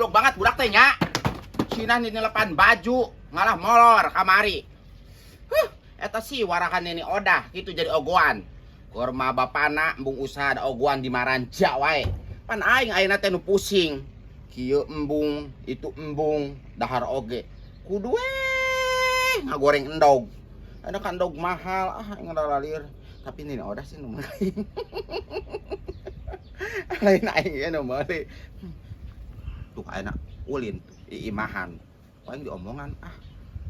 goblok banget budak teh nya. Cina nyelepan baju ngalah molor kamari. Eta sih warakan ini odah gitu jadi ogoan. Kurma bapana embung usaha ada ogoan di Maranja wae. Pan aing ayeuna teh nu pusing. Kieu embung, itu embung, dahar oge. Kudu ngagoreng endog. Ada kan endog mahal, aing ngalalir. Tapi ini odah sih nu aing. Lain aing ya nu meuli. Tuh ayeuna ulin tuh, iimahan. Paling diomongan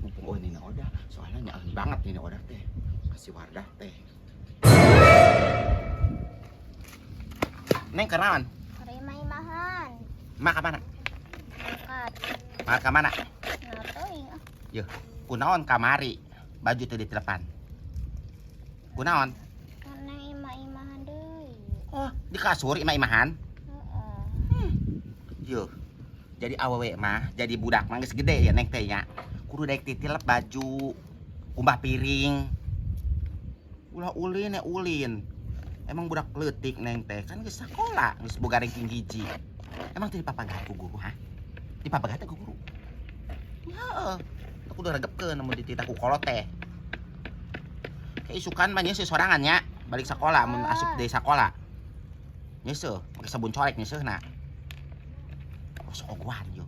mumpung ini odah, soalnya nyaman banget ini odah teh. Kasih Wardah teh. Neng kenalan? Imah-imahan. Mak ka mana? Angkat. Mak ka mana? Natoing. Yeuh, kunaon kamari? Baju teh ditelepan. Kunaon? Karena imah-imahan deui. Oh, di kasur imah-imahan? Heeh. Yeuh. Jadi awewe mah, jadi budak mah geus gede ya neng teh nya. Kudu daek titilep baju, kumbah piring. Ulah ulin ya ulin. Emang budak leutik neng teh kan geus sakola, geus boga ranking hiji. Emang teu dipapagah ku guru ha? Dipapagah teh ku guru. Ya, aku udah regepkeun mun dititah ku kolot teh. Keisukan mah nya sorangan nya, balik sakola mun asup deui sakola. Nyeuseul, make sabun colek nyeuseulna. Sok ogohan yuk.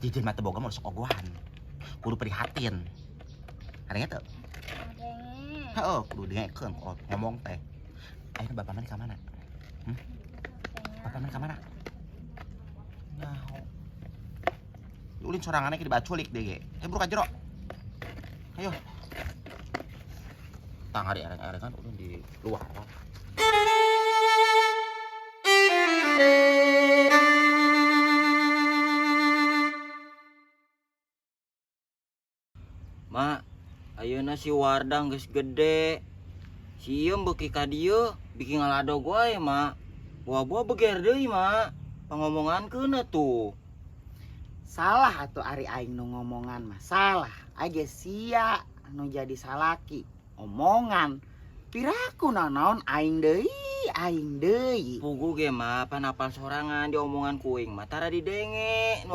Jijin mah teu boga mah sok ogohan. Kudu prihatin. Ada teu? Adenge. Heeh, kudu dengekeun ngomong teh. Ayeuna bapak mana ka mana? Bapak mana ka mana? Nyaho. Ulin sorangannya ke dibaculik deh ge. Buru ka jero. Ayo. Tang hari areng-areng kan ulin di luar. Mak, ayeuna si Wardah geus gede. Sieum beuki ka dieu bikin ngaladog wae, Mak. Buah-buah beger deui, Mak. Pangomongankeun atuh. Salah atuh ari aing nu ngomongan mah salah. Age sia nu jadi salaki. Omongan piraku naon aing deui. Pugu ge mah pan apal sorangan di omongan kuing mah tara didenge.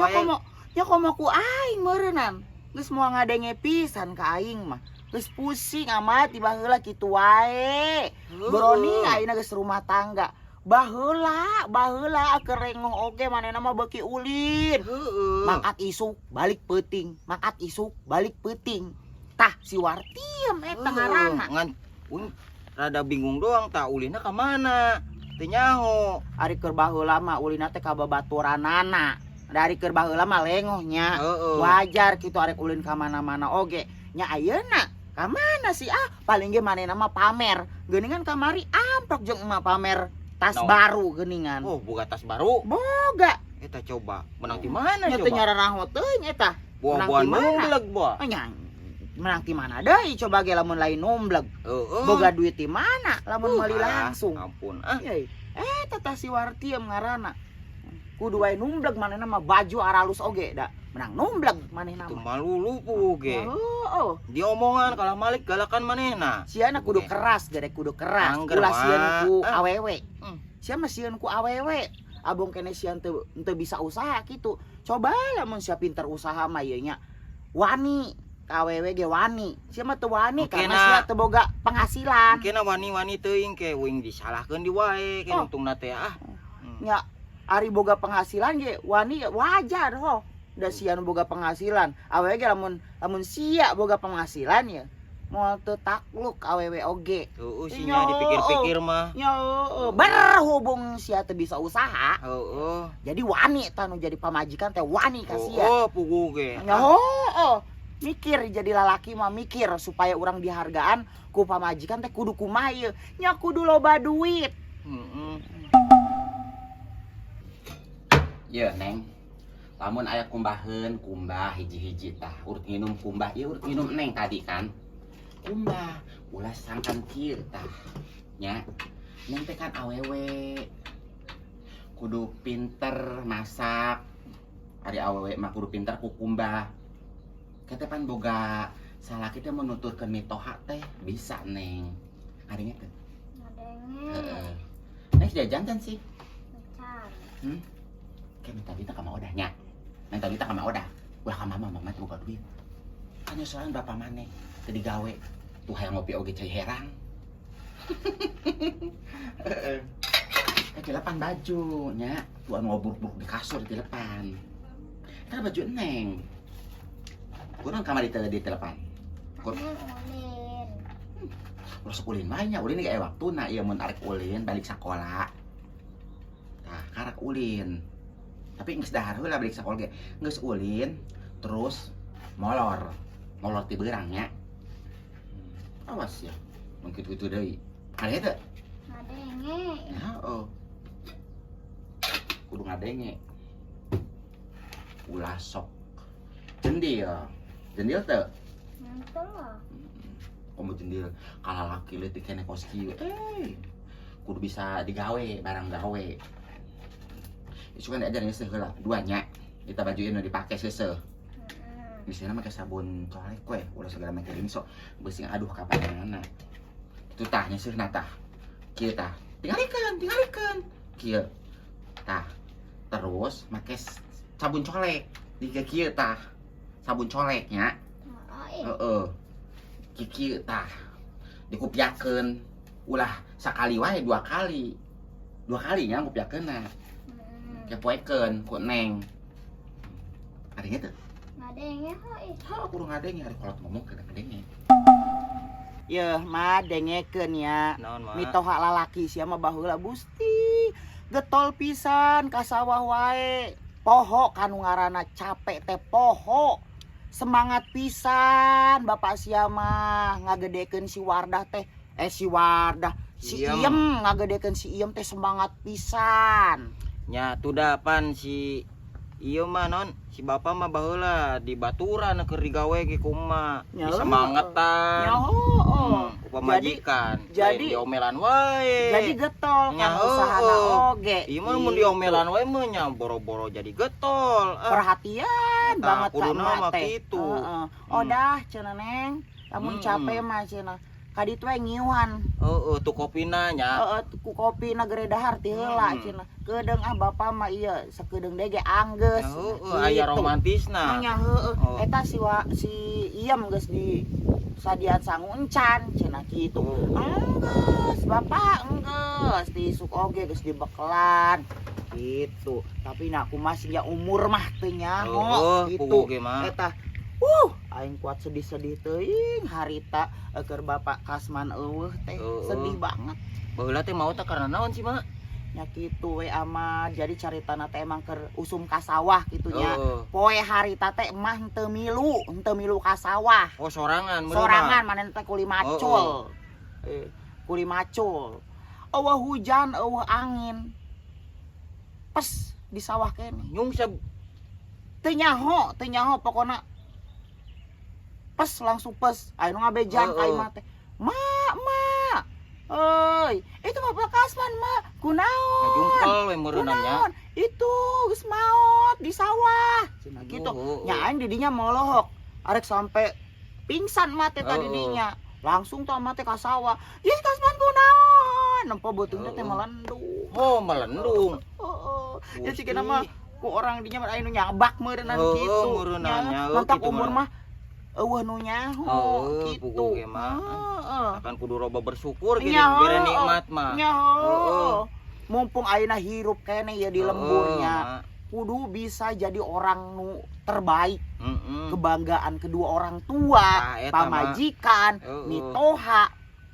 Ya komo ku aing meureunnan. Geus moal ngadenge pisan ka aing mah. Geus pusing amat tiba heula kitu wae. Broni ayeuna geus rumah tangga. Baheula keur rengoh oge manehna mah beuki ulin. Mangkat isuk balik peuting, mangkat isuk balik peuting. Tah si Wartiem eta ngaranna. Ngan uing rada bingung doang tah ulinna ka mana? Teu nyaho. Ari keur baheula mah ulinna teh ka babaturanana. Dari keur baheula mah lengohnya. Wajar kitu arek ulin ka mana-mana oge. Nya ayeuna ka mana sih paling ge manehna mah pamer. Geuningan kamari amprok jeung emak pamer tas baru geuningan. Oh, boga tas baru? Boga. Eta coba menang di mana nya coba? Nya teu nyararahot teuing eta. Buah-buahan numbleg buah. Nya menang di mana deui coba ge lamun lain numbleg. Boga duit di mana lamun meuli langsung. Ampun. Eta tah si Wartiem ngaranna. Kudu wae numbleg manehna mah baju aralus oge da. Menang numbleg manehna Itu mah. malulu puge. Oh. Diomongan kalah malik galakan manehna. Siana kudu keras, gede kudu keras. Ulah sieun ku awewe. Sia mah sieun ku awewe. Abong kene sieun teu bisa usaha kitu. Coba lamun sia pinter usaha mah ieu nya. Wani ka awewe ge wani. Sia mah teu wani karena sia teu boga penghasilan. Mungkin wani-wani teuing ke uing disalahkeun di wae ke untungna teh Nya ari boga penghasilan ge wani wajar ho. Da sia nu boga penghasilan. Awewe ge lamun sia boga penghasilan ya moal teu takluk awewe oge. Heueuh sinya dipikir-pikir mah. Nya berhubung sia teu bisa usaha. Heueuh. Jadi wani tah nu jadi pamajikan teh wani ka sia. Oh, pugu ge. Nya mikir jadi lalaki mah mikir supaya urang dihargaan ku pamajikan teh kudu kumaha ieu. Nya kudu loba duit. Ye neng. Lamun aya kumbaheun, kumbah hiji-hiji tah. Urut nginum kumbah, ieu urut nginum neng tadi kan. Kumbah, ulah sangkan kieu tah. Nya, neng teh kan awewe. Kudu pinter masak. Ari awewe mah kudu pinter ku kumbah. Kete pan boga salaki teh menuturkeun mitoha teh bisa neng. Ari nya teh. Adenge. Neng jajan kan sih? Macan. Kayak tadi teh ka mau odahnya. minta duit sama Oda. Ulah ka mama tuh boga duit. Kan nyesulan berapa maneh teu digawe. Tuh hayang ngopi oge cai herang. Dilepan baju nya, tuan ngobruk-bruk di kasur di depan. Kan baju Neng. Kurang kamar di telepan. Neng ulin. Ulah sok ulin wae nya, ulin ge aya waktuna ieu mun arek ulin balik sakola. Tah, karak ulin. Tapi geus dahar heula balik sakola ge. Geus ulin terus molor. Molor ti beurang nya. Awas ya. Mun kitu-kitu deui. Aya teu? Ngadenge. Heeh. Kudu ngadenge. Ulah sok jendil. Jendil teu? Nyentuh lah. Komo jendil kalau laki leutik kene kos kieu. Kudu bisa digawe, barang gawe. Isu kan diajarin seuseuh heula, duanya. Kita baju ieu dipake seuseuh. Misalnya make sabun colek we, ulah segala make rinso. Beusing aduh kapanana. Itu tah nyeuseuhna tah. Kieu tah. Tingalikeun. Kieu. Tah. Terus make sabun colek. Di kieu tah. Sabun coleknya. Heeh. Kieu tah. Dikupiakeun. Ulah sakali wae 2 kali. 2 kali nya ngupiakeunna. Kepoekeun ku Neng. Adenge teu? Ngadenge heuh. Ha, kudu ngadenge ari kolot ngomong ke ngadenge. Yeuh mah dengekeun ya. Naon mah? Mitoha lalaki sia mah baheula Gusti. Getol pisan ka sawah wae. Poho kanu ngaranna capek teh poho. Semangat pisan Bapak sia mah ngagedekeun si Wardah teh. Si Wardah, si Iem. Iem ngagedekeun si Iem teh semangat pisan. Nya tudapan si ieu mah non si bapak mah baheula di baturan keur digawe ge kumaha Ya, disemangetan. Nyaho. Pamajikan. jadi- diomelan wae. Jadi getol kan Nyaho. usahana oge. Ieu mah mun Gitu. diomelan wae mah nya boro-boro jadi getol. Perhatian Tah, banget kuduna ka mah teh. kitu. Odah cenah Neng, lamun capek mah cenah. Kaditu we ngiuhan. Heeh, tuh kopina nya. Ku kopi nagere dahar ti heula cenah. Kedeung bapak mah ieu sakedeung dege anggeus. Heeh, aya romantisna. Nya heueuh. Oh. Eta si Iem geus di sadian sanguncan cenah kitu. Enggeus bapak enggeus diisuk oge geus dibekelan. Gitu. Tapi nah kumaha sia umur mah teu nyaho Heeh, gitu. pugu ge mah. Eta aing kuat sedih-sedih teuing harita keur Bapak Kasman eueuh teh sedih banget. Baheula teh mau teh karena naon sih, Mak? Nya kitu we ama jadi caritana teh emang keur usum ka sawah kitu nya. Heeh. Poe harita teh emah henteu milu ka sawah. Oh, sorangan bener, Sorangan Mak. maneh teh kuli macul. Kuli macul. Eueuh hujan, eueuh angin. Pes di sawah kene. Nyung sa Teu nyaho pokona pes langsung pes aya nu ngabejang ka imah teh mak euy itu Bapak Kasman mah kunaon ngajungkel we meureunna nya. kunaon itu geus maot di sawah cenah gitu nya aing di dinya molohok arek sampe pingsan mah teh tadi dinya langsung tuh mah teh ka sawah ieu Kasman kunaon nempo beuteungna teh melendung Oh, melendung. ya cikeuna mah ku orang dinya aya nu nyabak meureunan kitu meureunna mantap umur mah eueuh nu nyaho kitu. Pugu ge mah. Akan kudu loba bersyukur gini Nyaho. bere nikmat mah. Nyaho. Mumpung ayeuna hirup kene ya di lemburnya. Mak. Kudu bisa jadi orang nu terbaik. Heeh. Kebanggaan kedua orang tua, Tah, eta pamajikan, mah. mitoha.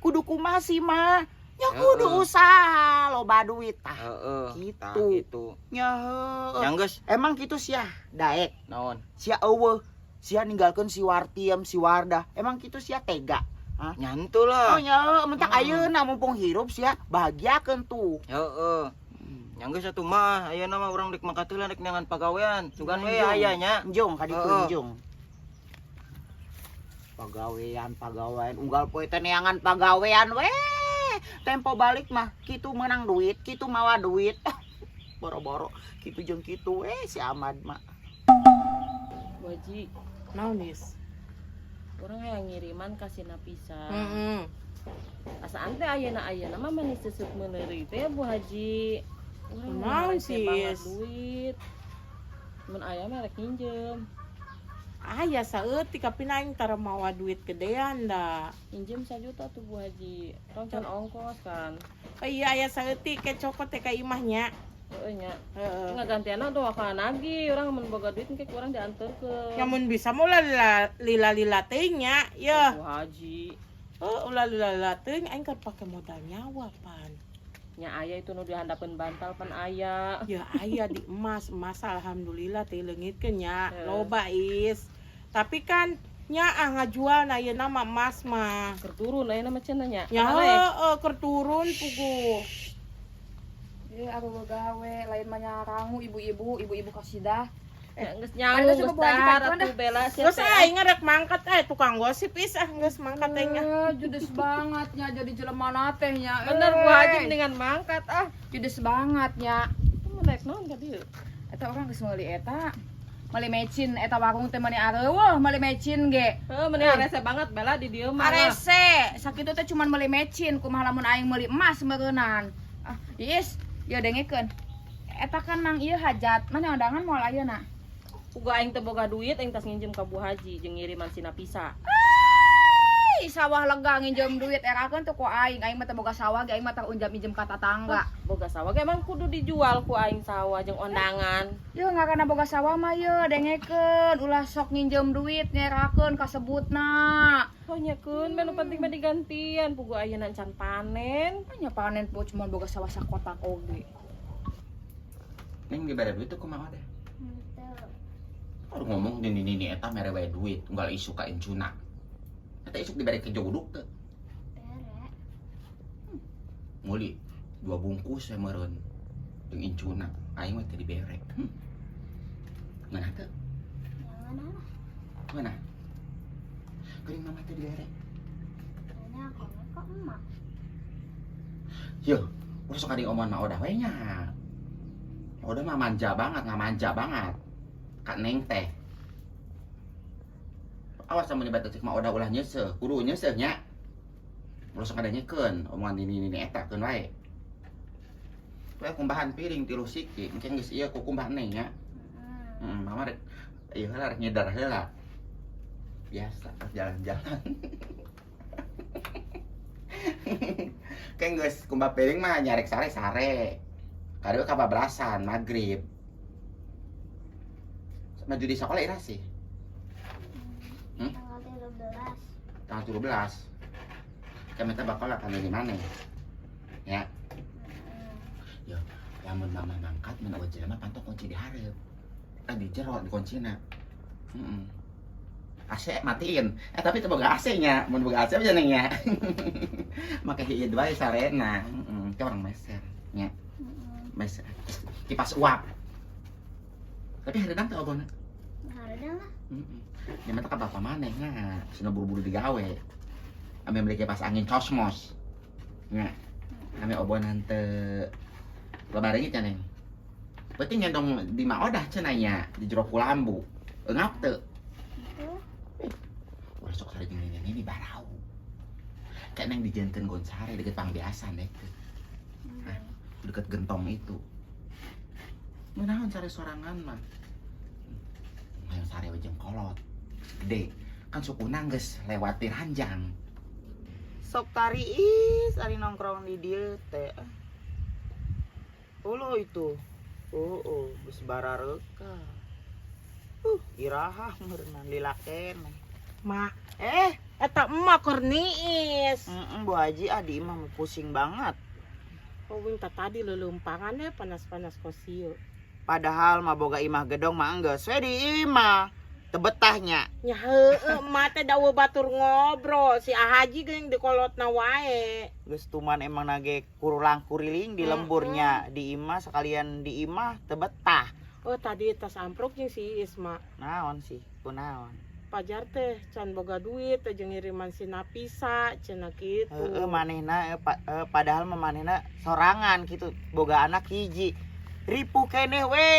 Kudu kumaha sih mah? Nya kudu Heeh. usaha loba duit tah. Heeh. Tah Gitu. gitu. Nyaho. Yang geus Emang kitu sia daek. naon? Sia eueuh. Sia ninggalkeun si Wartiem, si Wardah. Emang kitu sia tega. Nyantu Oh lah. nya mentak ayeuna mumpung hirup sia bahagiakeun tuh. Heeh. Yang geus atuh mah ayeuna mah urang rek mangkat heula rek neangan pagawean. Sugan we aya nya. Enjong kaditu Heeh. enjong. Pagawean unggal poe teh neangan pagawean we. Tempo balik mah kitu menang duit, kitu mawa duit. Boro-boro kitu jeung kitu si Ahmad mah. Waji, naonis. Orang yang ngiriman kasih napisan. Asa ante ayeuna mah manis sesuk meneuri teh Bu Haji. Urang Naon, rese banget sis? duit. Mun aya mah rek nginjem. Aya saeutik tapi aing tara mawa duit gedean da. Injem 1 juta tuh Bu Haji. Orang can ongkos kan. Oh iya aya saeutik ke cokot teh ka imahnya. Heeh nya. Heeh. Ngagantiana tuh wakalan lagi. Urang mun boga duit engke urang dianterkeun. Ya mun bisa mah ulah lila teh nya. Ya. Bu Haji. Ulah lila teh aing keur pake modal nyawa pan. Nya aya itu nu dihandapeun bantal pan aya. Ya aya di emas alhamdulillah teh leungitkeun nya. Heeh. Loba is. Tapi kan nya ngajual na ieu nama emas mah. Keur turun aya mah cenah nya. Ya heueuh keur turun pugu. Aku gawe lain mah nyarangu ibu-ibu kasidah. Geus Ada nyawa suka geus Bu Haji dahar bantuan atuh bela sia. Geus aing rek mangkat tukang gosip is geus mangkat teh nya. Judes banget nya jadi jelema na teh nya. Bener Bu Haji dengan mangkat Judes banget nya. Itu menaik naon ka dieu? Eta orang geus meuli eta. Meuli mecin eta warung teh meuni areueuh meuli mecin ge. Heuh mending rese banget bela di dieu mah. Arese, sakitu teh cuman meuli mecin kumaha lamun aing meuli emas meureunnan. Iis, ya dengekeun. Eta kan mang ieu hajat, mana undangan moal ayeuna. Uga aing teh boga duit aing tas nginjem ka Bu Haji jeung ngiriman sina pisa. Ih, sawah lega nginjem duit erakeun tuh ku aing mah teh boga sawah ge aing mah teh unjam-injem ka tetangga. Boga sawah ge emang kudu dijual ku aing sawah jeung ondangan. Yeuh ngaranna boga sawah mah yeuh dengekeun ulah sok nginjem duit nyerakeun kasebutna. Oh nyakeun menu penting mah digantian pugu ayeuna can panen. Nya panen po cuma boga sawah sakotak oge. Neng dibere duit tuh kumaha deh. Henteu. Baru ngomong ini eta mere wae duit, unggal isu ka incuna. Eta isuk dibere ke joguduk teh. Bere. Muli 2 bungkus we meureun jeung incuna. Aing mah teh dibere. Ngeunah teh? Jangan lah. Ngeunah? Geuning mama teh dibere. Tanya aku kok emak. Yeuh, urang sok adi omongan mah Odah we nya. Odah mah manja banget. Kak Neng teh. Awas sama nyebat cek mah Odah ulah nyeuseum, kudu nyeuseum nya. Urang sok ngadanyekeun omongan ini eta keun wae. We kumbahan piring 3 siki, engke geus ieu ku kumbah Neng nya. Mama rek ieu heula rek nyedar heula. Biasa jalan-jalan. Kayak geus kumbah piring mah nyarek sare-sare. Kadeu kabablasan magrib. Maju di sekolah ira sih. Tanggal 13. Tanggal 17. Kami teh bakal akan di mana? Ya. Ya, lamun mama mangkat mun ojek mah pantok kunci di hareup. Di jero di kuncina. AC matiin. Tapi teu boga AC nya, mun boga AC aja neng nya. Make hiid wae sarena. Ke orang meser nya. Meser. Kipas uap. Tapi hareudang teh obona. Hareudang lah. Ya mah teh ka bapak maneh nya, cenah buru-buru digawe. Ame beli kipas angin cosmos. Nya. Ame obonan teu loba reungit nya neng. Penting nyendong di mah Odah cenah nya, di jero kulambu. Eungap teu? Ulah sok sare jeung ini barau. Kayak neng di Jenten Gonsare deket Pangbiasan deh. Deket gentong itu. Menaon sare sorangan mah. Hayang sare we jeung kolot. Gede, kan sukuna geus lewati ranjang. Sok tariis ari nongkrong di dieu teh. Ulo itu. Geus barareuka. Iraha meureunnan lilaken. Mak, eta emak keur niis. Bu Haji di imah mah pusing banget. Oh minta tadi leuleumpangan panas-panas kosieu. Padahal mah boga imah gedong mah enggeus we di imah. Teu betahnya. Nya heueuh emak teh dawa batur ngobrol si Haji geuning dikolotna wae. Geus tuman emang nage kurulang kuriling di lemburnya di imah sekalian di imah teu betah. Oh tadi tas amprok jeung si Isma. Naon sih? Kunaon? Pajar teh can boga duit teh jeung ngiriman si Napisa cenah kitu. Heeh manehna padahal mah manehna sorangan kitu boga anak hiji. Ripu keneh we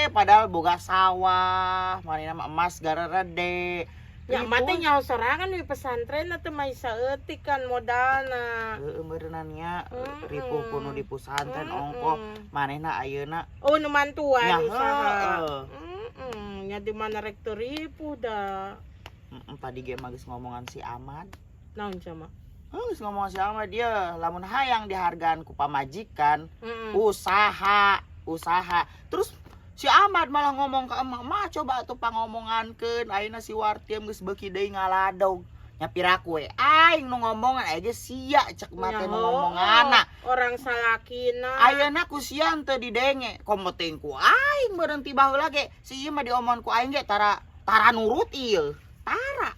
padahal boga sawah, manehna mah emas garerede. Ya mate nyaho sorangan di pesantren teh mah saeutik kan modalna. Heeh meureunnan nya ripuh kuno di pesantren ongkoh manehna ayeuna. Oh nu mantuan Nya usaha. Nya di mana rektor ribu dah. Tadi ge mah geus ngomongan si Ahmad. Naon cama? Geus ngomongan si Ahmad dia lamun hayang dihargaan ku pamajikan, Mm-mm. usaha. Terus si Ahmad malah ngomong ke emak, "Mah coba atuh pangomongankeun ayeuna si Wartiem geus beuki deui ngaladog." Nya piraku we aing nu ngomongan aja sia cek mah teh nu ngomongana. Orang salakina. Ayeuna ku sian teu didenge, komo teuing ku aing berhenti baheula ge. Si ieu mah diomongan ku aing ge tara nurut ieu. Tara.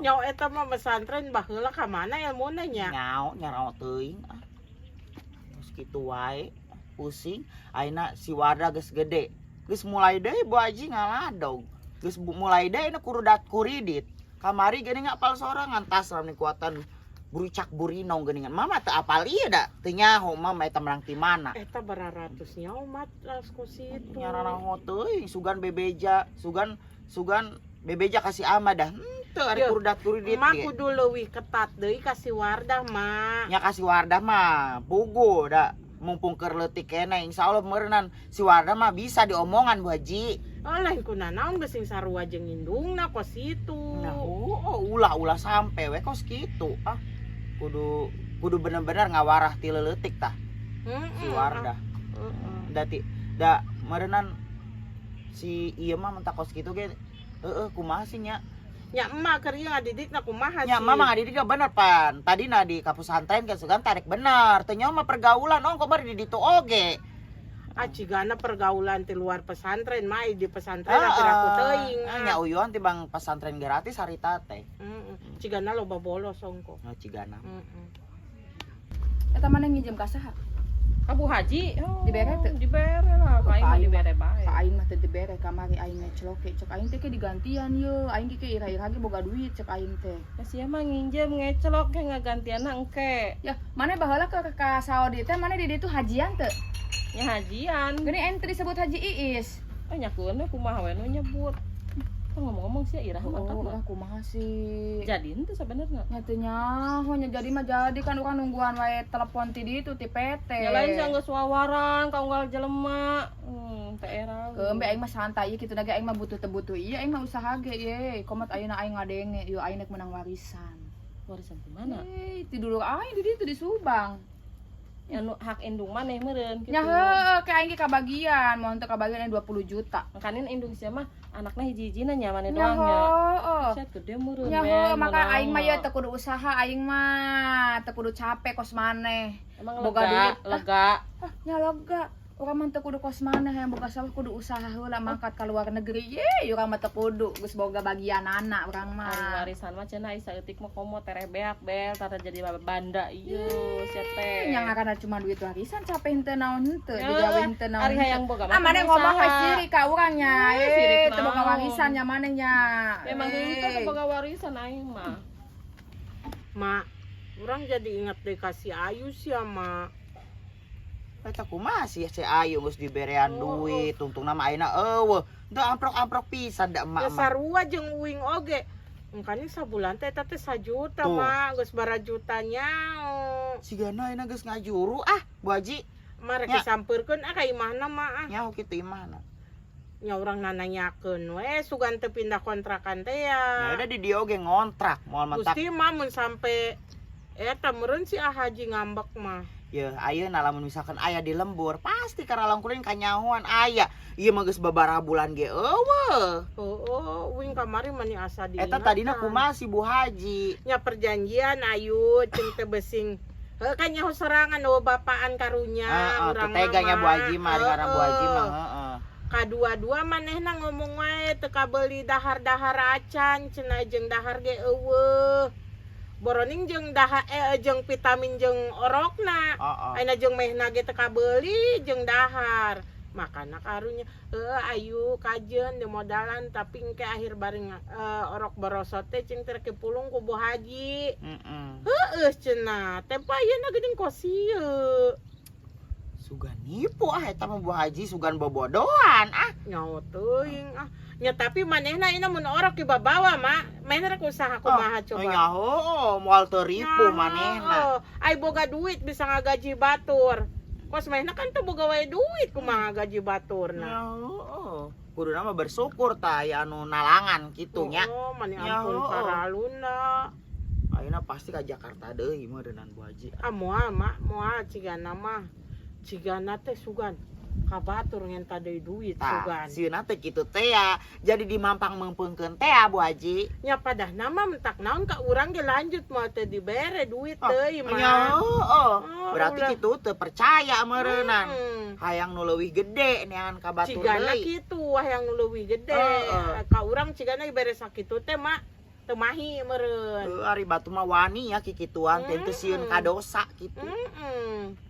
Nyaw eta mah pesantren baheula ka mana ilmuna nya? Nyarao teuing ah. Geus kitu wae. Pusing. Ayeuna si Warda geus gede. Geus mulai deui Bu Haji ngaladog. Geus mulai deui na kurudat kuridit. Kamari geuning apal sorangan tas rame kuatan buricak burinong geuningan. Mama teu apal ieu da. Teu nyaho mama eta menang ti mana. Eta beraratus nyaw mat ku situ. Nyaranaho teuing sugan bebeja, sugan bebeja kasih ama dah. Teu ari Yeuh, kurudat kuridit Emak ge. kudu leuwih ketat deui kasih Wardah mah. Nya kasih Wardah mah pugu da. Mumpung keur leutik keneh insyaallah meureunnan si Wardah mah bisa diomongan Bu Haji. Lain ku nanaon geus sing sarua jeung indungna kos situ. Nah, ulah sampe we kos kitu. Ah, kudu bener-bener ngawarah ti leutik tah si Wardah. Da meureunnan si ieu mah mentak kos kitu ge kumaha sih nya? Nya emak keur ieu ngadidikna kumaha sih? Nya mama ngadidik bener pan. Tadina di kapusantren kan sugan tarik bener. Teu nyaho mah pergaulan kok bari di ditu oge. Acigana pergaulan di luar pesantren mah di pesantren aku teuing. Nya uyuhan tibang pesantren gratis harita teh. Cigana loba bolos ongko. Cigana. Eta mana nginjem ka saha? Ka Bu Haji. Oh, Dibere teu? Dibere lah, ka aing mah dibere bae. Ka aing mah teu dibere kamari aing ngecloke cek aing teh ke digantian ye. Aing ge ira-ira ge boga duit cek aing teh. Ya sia mah nginjem ngecelok ge ngagantianna engke. Ya, mana baheula ke Saudi teh mana di ditu hajian teu? Nya hajian. Gini entry disebut Haji Iis. Oh nyakeun we kumaha we nu nyebut. Kan ngomong-ngomong sia irah angkat mah. Kumaha sih? Jadi itu sebenarnya. Nya teu nyaho nya jadi mah jadi kan urang nungguan wae telepon ti ditu ti PT. Ya lain sia geus wawaran ka unggal jelema. Teh era. Keumbe aing mah santai kitu na ge aing mah butuh teu butuh ieu aing mah usaha ge ye. Komat ayeuna aing ngadenge, ieu aing rek menang warisan. Warisan di mana? Ti dulu aing di ditu di Subang. Ya nu hak indung maneh meureun kitu. Nya heuh, ke aing ge kabagian, mohon teu kabagian 20 juta. Makanin indung sia mah anakna hiji-hijina nya maneh Nya doang nya. heuh. Set gede meureun. Nya heuh, men, maka menang aing mah mah. ye teu kudu usaha aing mah, teu kudu capek kos maneh. Emang boga lega, duit. lega. Nya lega. Urang mah teu kudu kos maneh hayang boga sawah kudu usaha heula mangkat ka luar negeri. Ye, urang mah teu kudu geus boga bagian anak urang Ari mah. warisan mah cenah ai saeutik mah komo terebeak bel tara jadi banda ieu sia teh. Nya ngaranna cuma duit warisan capek henteu naon henteu Ya, digawe henteu naon. ari hayang boga mah Maneh kudu ngomong usaha. we sirik ka urang nya. sirik Teu boga naon. warisan nya maneh nya. Memang henteu teh boga warisan aing mah. Mak, orang jadi ingat deh kasih Ayu sih ama. Eta kumaha sih si Ayu geus diberean duit, tungtung nama ayeuna eueuh. Teu amprok-amprok pisan da Ya emak mah. sarua jeung uing oge. Engkanya sabulan teh eta teh 1 juta Tuh. mah, geus bara jutanya. Sigana ayeuna geus ngajuru ah, Bu Haji. Mare Ya. disampeurkeun ka imahna mah. Nyaho kitu imahna. Nya urang nanyakeun we sugan teu pindah kontrakan teh Ya ya. udah di dia oge ngontrak, moal mentak. Gusti mah mun sampe eta meureun si Haji ngambek mah. Ya ayeuna lamun misalkan aya di lembur, pasti karalong kuring kanyahoan aya. Ieu mah geus babaraha bulan ge eueuh. Oh, uing kamari mani asa diingatan. Eta tadina kumaha si Bu Haji. Nya perjanjian ayu cing teu besing. Heuh kan nyaho sorangan eueuh bapaan karunya Heeh, urang teganya Bu Haji mah, Heueuh. ngaran Bu Haji mah heeh. Kadua-dua manehna ngomong wae teu kabeuli dahar-dahar acan cenah jeung dahar ge eueuh. Boroning jeung jeung vitamin jeung orokna. Heeh. Ayeuna jeung mehna ge teu kabeuli jeung dahar. Makana karunya ayu kajeun di modalan tapi engke akhir bareng orok borosot teh cing teu kepulung ku Bu Haji. Heeh. Heueuh cenah, teh ayeuna geuning kos ieu. Sugan nipu ah eta mah Bu Haji sugan bobodohan ah. Nyaho teuing ah. Nya tapi manehna ieu mun orok ki babawa mah, manehna rek usaha kumaha coba. Nyaho moal teu ripu manehna. Ai boga duit bisa ngagaji batur. Kos manehna kan teu boga wae duit kumaha gaji baturna. Nyaho. kudu nama bersyukur ta ya anu nalangan kitunya. Oh, mani Ya, ampun oh. paraluna. Ayeuna pasti ka Jakarta deui meureunnan Bu Haji. Moal mak, moal cigana mah. Cigana teh sugan. Kabatur ngen tadi duit Tah, sugan. sieuna teh kitu teh ya. Jadi dimampang mengpeungkeun teh ya Bu Haji. Nya padah nama mentak naon ka urang ge lanjut moal teh dibere duit Oh, deui mah. nya heueuh. Oh, Berarti ulah. kitu teu percaya meureunnan. Hmm. Hayang nu leuwih gede neangan ka batur Cigana deui. kitu wah yang leuwih gede. Heeh. Ka urang cigana dibere sakitu teh mak teu mahi meureun. Ari batu mah wani ya kikituan teh teu sieun ka dosa kitu. Heeh.